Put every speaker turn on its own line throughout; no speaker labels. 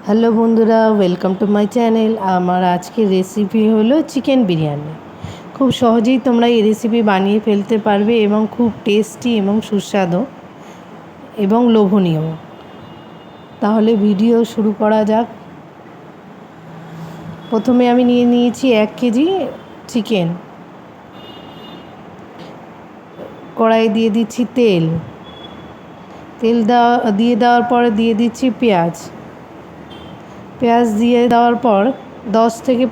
Hello বন্ধুরা, welcome to my channel. আমার আজকের রেসিপি হলো চিকেন বিরিয়ানি। খুব সহজেই তোমরা এই রেসিপি বানিয়ে ফেলতে পারবে এবং খুব টেস্টি এবং সুস্বাদু এবং লোভনীয়। তাহলে ভিডিও শুরু করা যাক। প্রথমে আমি নিয়ে নিয়েছি 1 কেজি চিকেন। কড়াই দিয়ে দিচ্ছি তেল দিয়ে দেওয়ার পরে দিয়ে দিচ্ছি পেঁয়াজ দিয়ে দেওয়ার পর 10 থেকে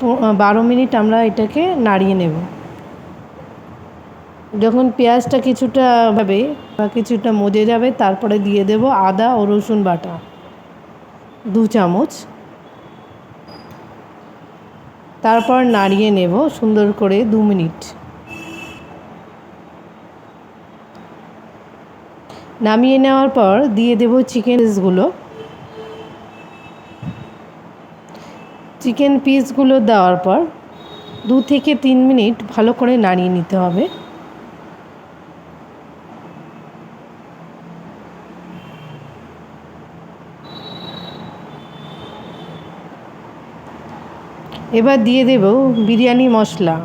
12 মিনিট আমরা এটাকে নাড়িয়ে নেব। যখন পেঁয়াজটা কিছুটা মজে যাবে তারপরে দিয়ে দেব আদা ও রসুন বাটা 2 চামচ। তারপর নাড়িয়ে নেব সুন্দর করে 2 মিনিট। নামিয়ে নেওয়ার পর দিয়ে দেব চিকেন পিসগুলো দেওয়ার পর 2 থেকে 3 মিনিট ভালো করে নাড়িয়ে নিতে হবে। এবার দিয়ে দেব বিরিয়ানি মশলা।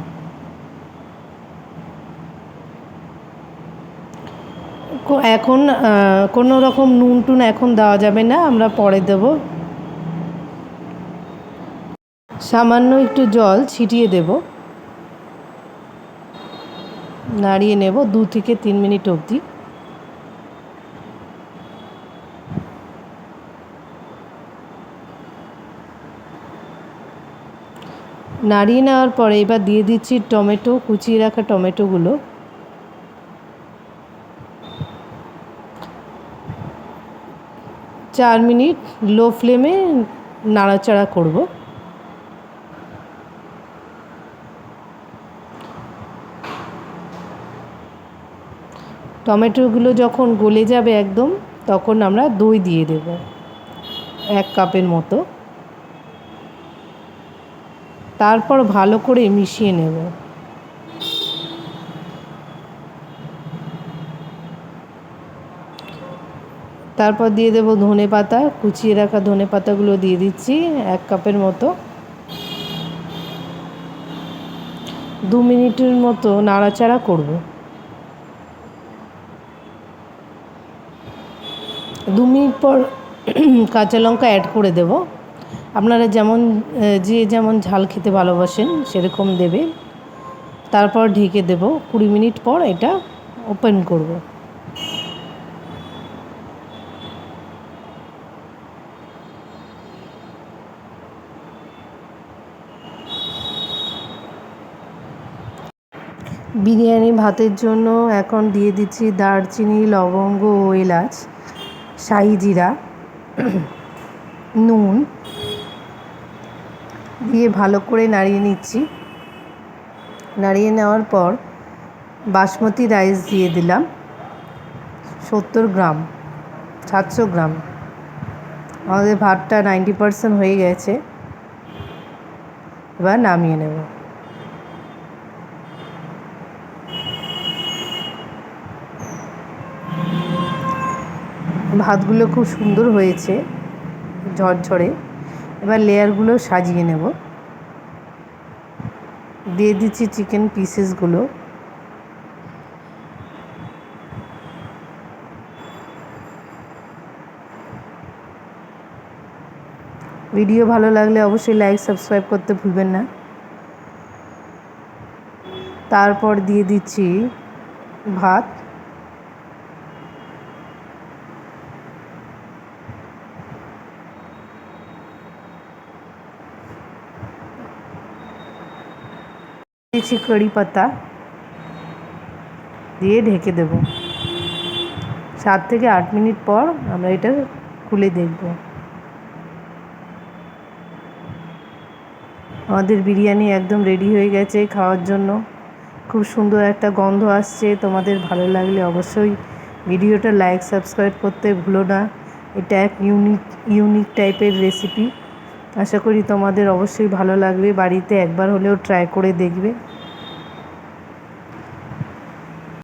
এখন কোনো রকম নুন টুন এখন দেওয়া যাবে না, আমরা পরে দেব। সামান্য একটু জল ছিটিয়ে দেব। নাড়িয়ে নেব 2 থেকে 3 মিনিট অবধি। নাড়িয়ে নেওয়ার পরে এবার দিয়ে দিচ্ছি কুচিয়ে রাখা টমেটোগুলো। চার মিনিট লো ফ্লেমে নাড়াচাড়া করব। টমেটোগুলো যখন গলে যাবে একদম, তখন আমরা দই দিয়ে দেব 1 কাপের মতো। তারপর ভালো করে মিশিয়ে নেব। তারপর দিয়ে দেব ধনেপাতা, কুচিয়ে রাখা ধনেপাতাগুলো দিয়ে দিচ্ছি 1 কাপের মতো। 2 মিনিটের মতো নাড়াচাড়া করব। 2 মিনিট পর কাঁচা লঙ্কা অ্যাড করে দেব। আপনারা যে যেমন ঝাল খেতে ভালোবাসেন সেরকম দেবে। তারপর ঢেকে দেব। 20 মিনিট পর এটা ওপেন করব। বিরিয়ানি ভাতের জন্য এখন দিয়ে দিচ্ছি দারচিনি, লবঙ্গ ও এলাচ, শাহি জিরা, নুন দিয়ে ভালো করে নাড়িয়ে নিচ্ছি। নাড়িয়ে নেওয়ার পর বাসমতি রাইস দিয়ে দিলাম 70 গ্রাম, 700 গ্রাম। আমাদের ভাতটা 90% হয়ে গেছে। এবার নামিয়ে নেব। ভাতগুলো খুব সুন্দর হয়েছে, ঝরঝরে। এবার লেয়ারগুলো সাজিয়ে নেব। দিয়ে দিচ্ছি চিকেন পিসেসগুলো। ভিডিও ভালো লাগলে অবশ্যই লাইক সাবস্ক্রাইব করতে ভুলবেন না। তারপর দিয়ে দিচ্ছি ভাত। দিচ্ছি কারি পাতা দিয়ে ঢেকে দেব। 7 থেকে 8 মিনিট পর আমরা এটা খুলে দেখব। আমাদের বিরিয়ানি একদম রেডি হয়ে গেছে খাওয়ার জন্য। খুব সুন্দর একটা গন্ধ আসছে। তোমাদের ভালো লাগলে অবশ্যই ভিডিওটা লাইক সাবস্ক্রাইব করতে ভুলো না। এটা এক ইউনিক টাইপের রেসিপি। আশা করি তোমাদের অবশ্যই ভালো লাগবে। বাড়িতে একবার হলেও ট্রাই করে দেখবে।